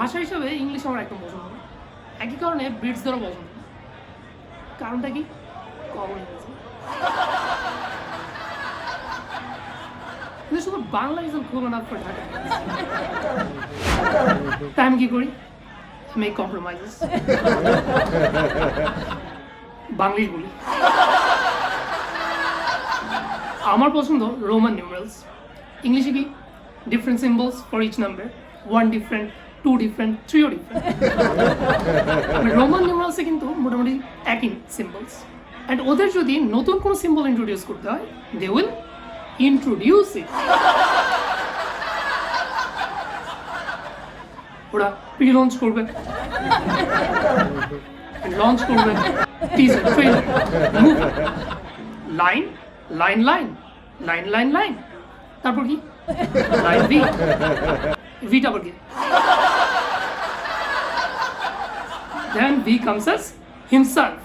ভাষা হিসেবে ইংলিশ আমার একদম পছন্দ না। একই কারণে ব্রিটসদেরও পছন্দ না। কারণটা কি? কমন ইংরেজি। কিন্তু শুধু বাংলা ইজ খুব না ফর ঢাকা। তাই আমি কি করি? মেক কম্প্রোমাইজেস। বাংলিশ বলি। আমার পছন্দ রোমান নিউমেরালস। ইংলিশে কি? Different symbols for each number. 1 different, 2 different, 3ও ডিফারেন্ট। রোমান নিউমেরালসে কিন্তু মোটামুটি একই সিম্বলস। অ্যান্ড ওদের যদি নতুন কোনো সিম্বল ইন্ট্রোডিউস করতে হয়, দে উইল ইন্ট্রোডিউস ইট। ওরা প্রি লঞ্চ করবে, লঞ্চ করবে, teaser, trailer, movie, line, line, line, line, line, line, তারপর কি? লাইন ভি, ভিটা আবার কি? Then V comes as himself.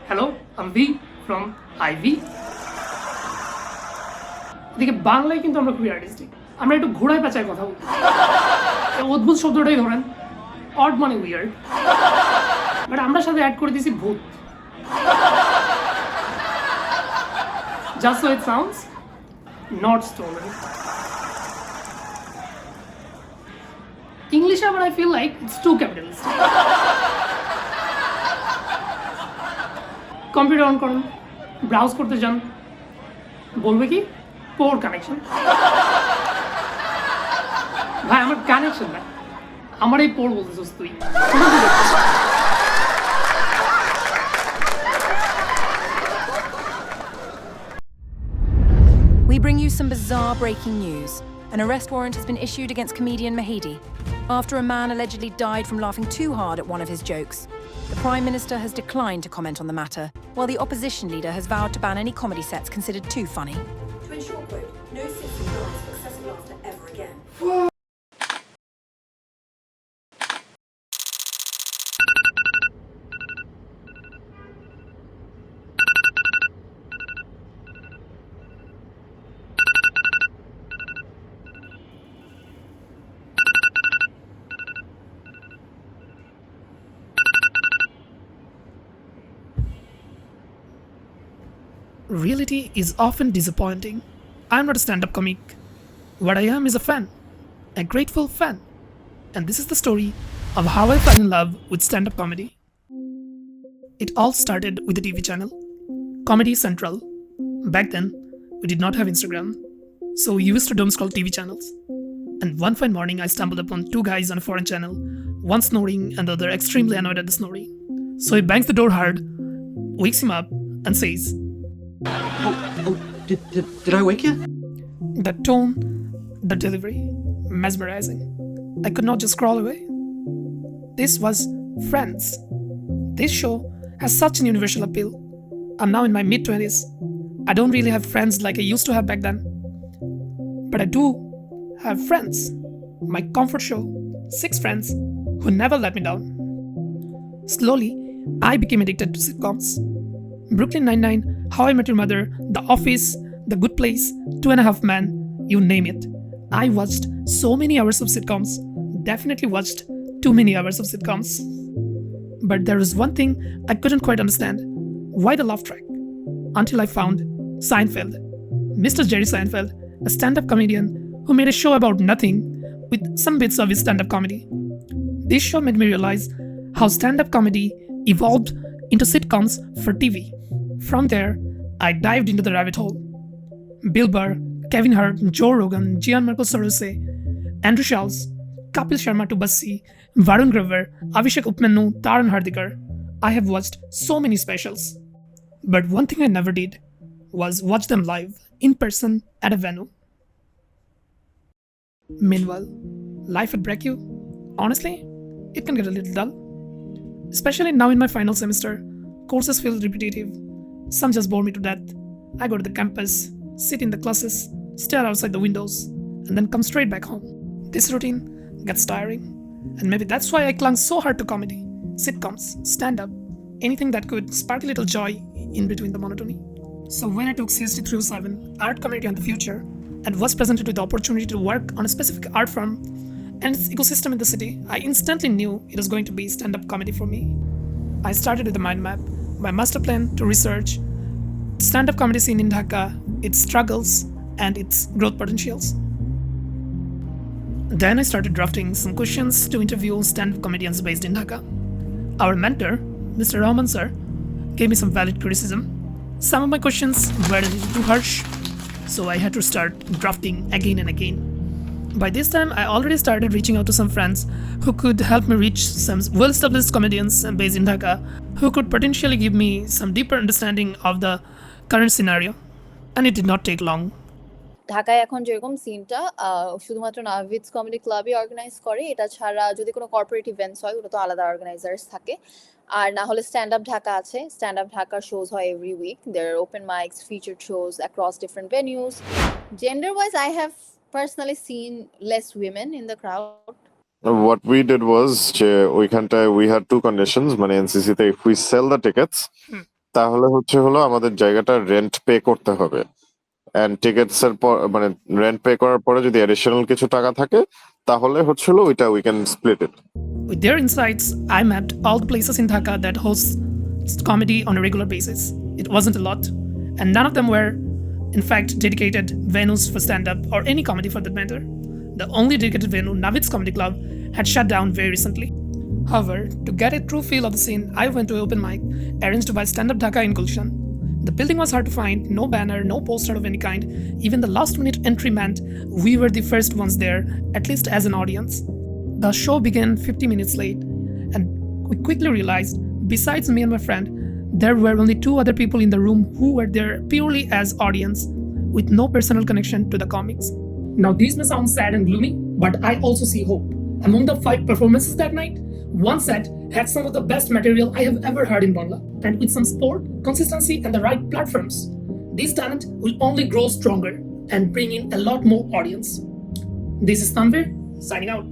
Hello, I'm V from IV. এদিকে বাংলায় কিন্তু আমরা খুবই আর্টিস্টিক। আমরা একটু ঘোড়ায় পেঁচায় কথা বলি। অদ্ভুত শব্দটাই ধরেন, অড মানে উইয়ার্ড, বাট আমরা সাথে অ্যাড করে দিয়েছি ভূত। Just so it sounds, not stolen. English আবার I feel like it's too capitalist. Computer on করুন, ব্রাউজ করতে যান, বলবে কি? পোর কানেকশন। ভাই আমার কানেকশন না, আমার এই পোর বলতেছিস তুই। We bring you some bizarre breaking news. An arrest warrant has been issued against comedian Mahidi after a man allegedly died from laughing too hard at one of his jokes. The Prime Minister has declined to comment on the matter, while the opposition leader has vowed to ban any comedy sets considered too funny. To ensure, quote, no citizen dies of excessive laughter ever again. Reality is often disappointing. I'm not a stand-up comic. What I am is a fan, a grateful fan. And this is the story of how I fell in love with stand-up comedy. It all started with a TV channel, Comedy Central. Back then, we did not have Instagram, so we used to doom scroll TV channels. And one fine morning, I stumbled upon 2 guys on a foreign channel, one snoring and the other extremely annoyed at the snoring. So he bangs the door hard, wakes him up, and says, Did I wake you? The tone, the delivery, mesmerizing. I could not just crawl away. This was Friends. This show has such an universal appeal. I'm now in my mid-20s. I don't really have friends like I used to have back then. But I do have friends. My comfort show, 6 friends who never let me down. Slowly, I became addicted to sitcoms. Brooklyn Nine-Nine, How I Met Your Mother, The Office, The Good Place, 2.5 Men, you name it. I watched so many hours of sitcoms. Definitely watched too many hours of sitcoms. But there was one thing I couldn't quite understand. Why the laugh track? Until I found Seinfeld. Mr. Jerry Seinfeld, a stand-up comedian who made a show about nothing with some bits of his stand-up comedy. This show made me realize how stand-up comedy evolved into sitcoms for TV. From there, I dived into the rabbit hole. Bill Burr, Kevin Hart, Joe Rogan, Gianmarco Sorose, Andrew Schulz, Kapil Sharma to Bassi, Varun Graver, Avishek Upmannu, Taran Hardikar. I have watched so many specials. But one thing I never did was watch them live, in person, at a venue. Meanwhile, life would break you. Honestly, it can get a little dull. Especially now in my final semester, courses feel repetitive. Some just bore me to death. I go to the campus, sit in the classes, stare outside the windows, and then come straight back home. This routine gets tiring, and maybe that's why I clung so hard to comedy, sitcoms, stand-up, anything that could spark a little joy in between the monotony. So when I took CST 307, Art Community and the Future, and was presented with the opportunity to work on a specific art form, and its ecosystem in the city, I instantly knew it was going to be stand-up comedy for me. I started with a mind map, my master plan to research stand-up comedy scene in Dhaka, its struggles, and its growth potentials. Then I started drafting some questions to interview stand-up comedians based in Dhaka. Our mentor, Mr. Rahman sir, gave me some valid criticism. Some of my questions were a little too harsh, so I had to start drafting again and again. By this time, I already started reaching out to some friends who could help me reach some well-established comedians based in Dhaka who could potentially give me some deeper understanding of the current scenario. And it did not take long. ঢাকায় এখন যেরকম সিনটা শুধুমাত্র নাভিডস comedy ক্লাবই organise করে, এটা ছাড়া যদি কোনো কর্পোরেট ইভেন্টস হয় ওটা তো আলাদা অর্গানাইজার্স থাকে, আর না হলে স্ট্যান্ড আপ ঢাকা আছে। স্ট্যান্ড আপ ঢাকা শোজ হয় every week, there are open mics, featured shows across different venues. Gender wise I have personally seen less women in the crowd. What we did was we had two conditions, মানে NCC তে if we sell the tickets তাহলে হলো আমাদের জায়গাটা rent pay করতে হবে, and tickets এর পর মানে রেন্ট পে করার পরে যদি অ্যাডিশনাল কিছু টাকা থাকে তাহলে ওইটা we can split it. With their insights, I mapped all the places in Dhaka that host comedy on a regular basis. It wasn't a lot, and none of them were in fact dedicated venues for stand-up or any comedy for that matter. The only dedicated venue, Navid's Comedy Club, had shut down very recently. However, to get a true feel of the scene, I went to an open mic arranged by Stand Up Dhaka in Gulshan. The building was hard to find, no banner, no poster of any kind. Even the last minute entry meant we were the first ones there, at least as an audience. The show began 50 minutes late, and we quickly realized, besides me and my friend, there were only two other people in the room who were there purely as audience, with no personal connection to the comics. Now, these may sound sad and gloomy, but I also see hope. Among the 5 performances that night, one set had some of the best material I have ever heard in Bangla, and with some support, consistency, and the right platforms, this talent will only grow stronger and bring in a lot more audience. This is Tanvir, signing out.